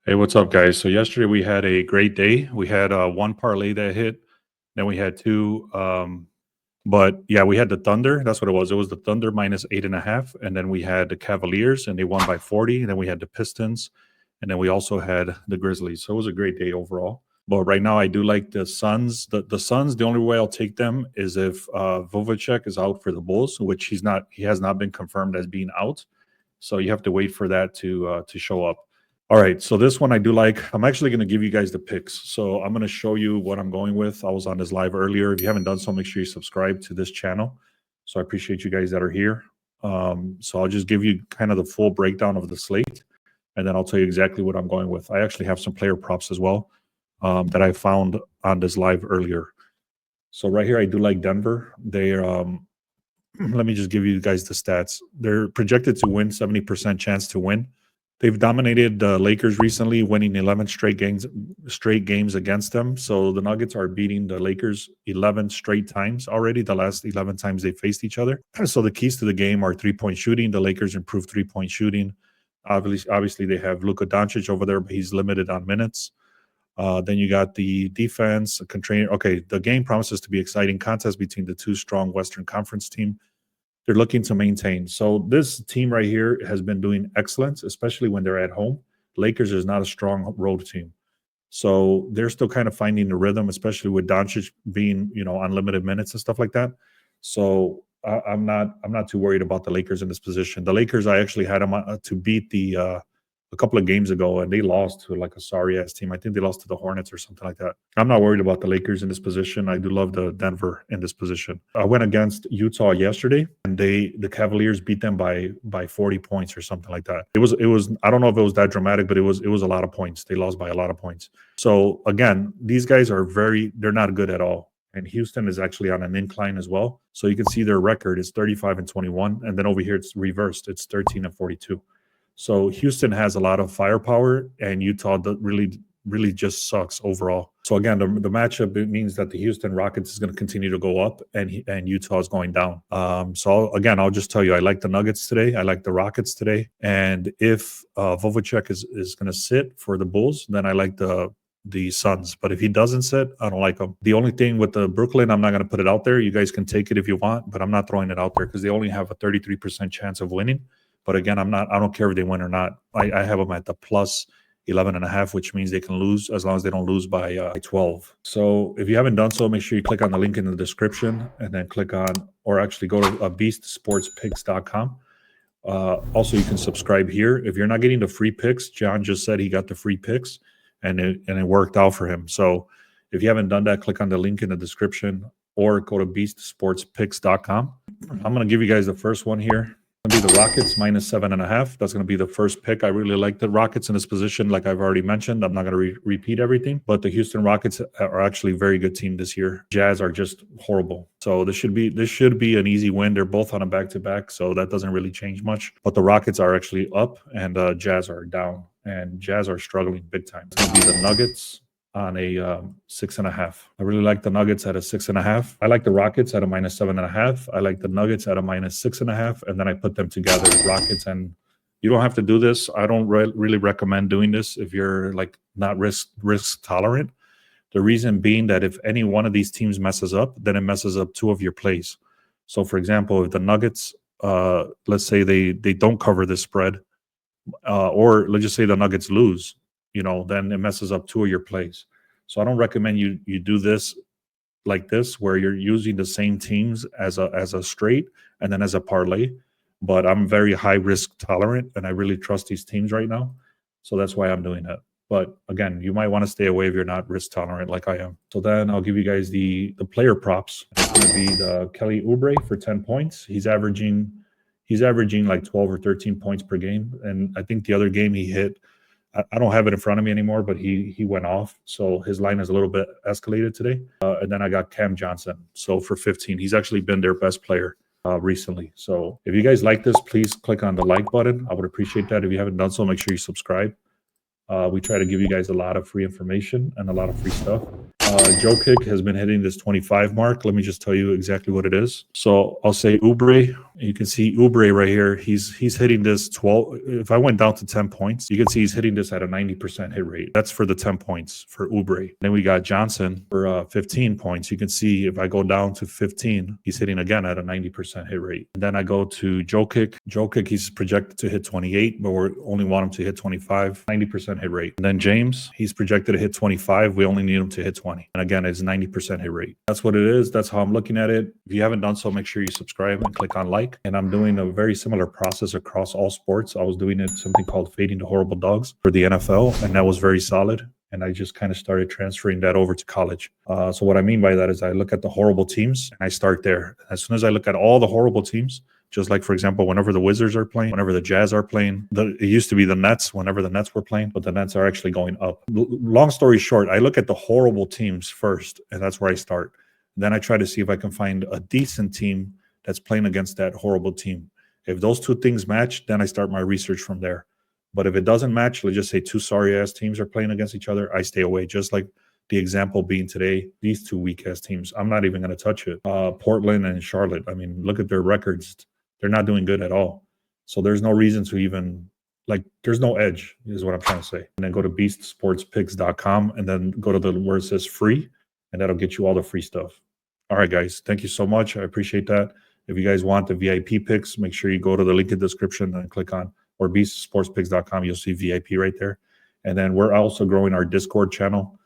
Hey, what's up, guys? So yesterday we had a great day. We had one parlay that hit, then we had two. But yeah, we had the Thunder. That's what it was. It was the Thunder minus 8.5, and then we had the Cavaliers, and they won by 40. And then we had the Pistons, and then we also had the Grizzlies. So it was a great day overall. But right now, I do like the Suns. The Suns. The only way I'll take them is if Vovacek is out for the Bulls, which he's not. He has not been confirmed as being out. So you have to wait for that to show up. All right, so this one I do like. I'm actually going to give you guys the picks. So I'm going to show you what I'm going with. I was on this live earlier. If you haven't done so, make sure you subscribe to this channel. So I appreciate you guys that are here. So I'll just give you kind of the full breakdown of the slate, and then I'll tell you exactly what I'm going with. I actually have some player props as well that I found on this live earlier. So right here, I do like Denver. They're let me just give you guys the stats. They're projected to win, 70% chance to win. They've dominated the Lakers recently, winning 11 straight games against them. So the Nuggets are beating the Lakers 11 straight times already, the last 11 times they faced each other. So the keys to the game are three-point shooting. The Lakers improved three-point shooting. Obviously, they have Luka Doncic over there, but he's limited on minutes. Then you got the defense. Okay, the game promises to be exciting contest between the two strong Western Conference team. They're looking to maintain. So this team right here has been doing excellent, especially when they're at home. Lakers is not a strong road team. So they're still kind of finding the rhythm, especially with Doncic being, unlimited minutes and stuff like that. So I'm not too worried about the Lakers in this position. The Lakers, I actually had them to beat a couple of games ago, and they lost to like a sorry ass team. I think they lost to the Hornets or something like that. I'm not worried about the Lakers in this position. I do love the Denver in this position. I went against Utah yesterday, and the Cavaliers beat them by 40 points or something like that. It was I don't know if it was that dramatic, but it was a lot of points. They lost by a lot of points. So again, these guys they're not good at all. And Houston is actually on an incline as well. So you can see their record is 35-21, and then over here it's reversed. It's 13-42. So Houston has a lot of firepower, and Utah really just sucks overall. So again, the matchup, it means that the Houston Rockets is going to continue to go up, and Utah is going down. So again, I'll just tell you, I like the Nuggets today. I like the Rockets today. And if Vovacek is going to sit for the Bulls, then I like the Suns. But if he doesn't sit, I don't like him. The only thing with the Brooklyn, I'm not going to put it out there. You guys can take it if you want, but I'm not throwing it out there because they only have a 33% chance of winning. But again, I don't care if they win or not. I have them at the plus 11.5, which means they can lose as long as they don't lose by 12. So if you haven't done so, make sure you click on the link in the description and then click on, or actually go to beastsportspicks.com. Also, you can subscribe here. If you're not getting the free picks, John just said he got the free picks and it worked out for him. So if you haven't done that, click on the link in the description or go to beastsportspicks.com. I'm going to give you guys the first one here. Be the Rockets minus 7.5. That's going to be the first pick. I really like the Rockets in this position, like I've already mentioned. I'm not going to repeat everything, but the Houston Rockets are actually a very good team this year. Jazz are just horrible. So this should be an easy win. They're both on a back-to-back, so that doesn't really change much. But the Rockets are actually up, and Jazz are down, and Jazz are struggling big time. It's going to be the Nuggets on a 6.5. I really like the Nuggets at a 6.5. I like the Rockets at a minus 7.5. I like the Nuggets at a minus 6.5, and then I put them together, Rockets. And you don't have to do this. I don't really recommend doing this if you're like not risk tolerant. The reason being that if any one of these teams messes up, then it messes up two of your plays. So for example, if the Nuggets, let's say they don't cover this spread, or let's just say the Nuggets lose, then it messes up two of your plays. So I don't recommend you do this like this, where you're using the same teams as a straight and then as a parlay. But I'm very high risk tolerant, and I really trust these teams right now. So that's why I'm doing that. But again, you might want to stay away if you're not risk tolerant like I am. So then I'll give you guys the player props. It's going to be the Kelly Oubre for 10 points. He's averaging like 12 or 13 points per game. And I think the other game he hit, I don't have it in front of me anymore, but he went off. So his line is a little bit escalated today. And then I got Cam Johnson. So for 15, he's actually been their best player recently. So if you guys like this, please click on the like button. I would appreciate that. If you haven't done so, make sure you subscribe. We try to give you guys a lot of free information and a lot of free stuff. Joe Kick has been hitting this 25 mark. Let me just tell you exactly what it is. So I'll say Oubre You can see Oubre right here. He's hitting this 12. If I went down to 10 points, you can see he's hitting this at a 90% hit rate. That's for the 10 points for Oubre. Then we got Johnson for 15 points. You can see if I go down to 15, he's hitting again at a 90% hit rate. And then I go to Jokic. Jokic, he's projected to hit 28, but we only want him to hit 25, 90% hit rate. And then James, he's projected to hit 25. We only need him to hit 20. And again, it's 90% hit rate. That's what it is. That's how I'm looking at it. If you haven't done so, make sure you subscribe and click on like. And I'm doing a very similar process across all sports. I was doing it something called Fading the Horrible Dogs for the NFL, and that was very solid. And I just kind of started transferring that over to college. So what I mean by that is I look at the horrible teams and I start there. As soon as I look at all the horrible teams, just like, for example, whenever the Wizards are playing, whenever the Jazz are playing, it used to be the Nets whenever the Nets were playing, but the Nets are actually going up. Long story short, I look at the horrible teams first, and that's where I start. Then I try to see if I can find a decent team that's playing against that horrible team. If those two things match, then I start my research from there. But if it doesn't match, let's just say two sorry-ass teams are playing against each other, I stay away. Just like the example being today, these two weak-ass teams, I'm not even going to touch it. Portland and Charlotte, I mean, look at their records. They're not doing good at all. So there's no reason to even, there's no edge is what I'm trying to say. And then go to beastsportspicks.com and then go to where it says free, and that'll get you all the free stuff. All right, guys, thank you so much. I appreciate that. If you guys want the VIP picks, make sure you go to the link in the description and click on, or beastsportspicks.com. You'll see VIP right there. And then we're also growing our Discord channel.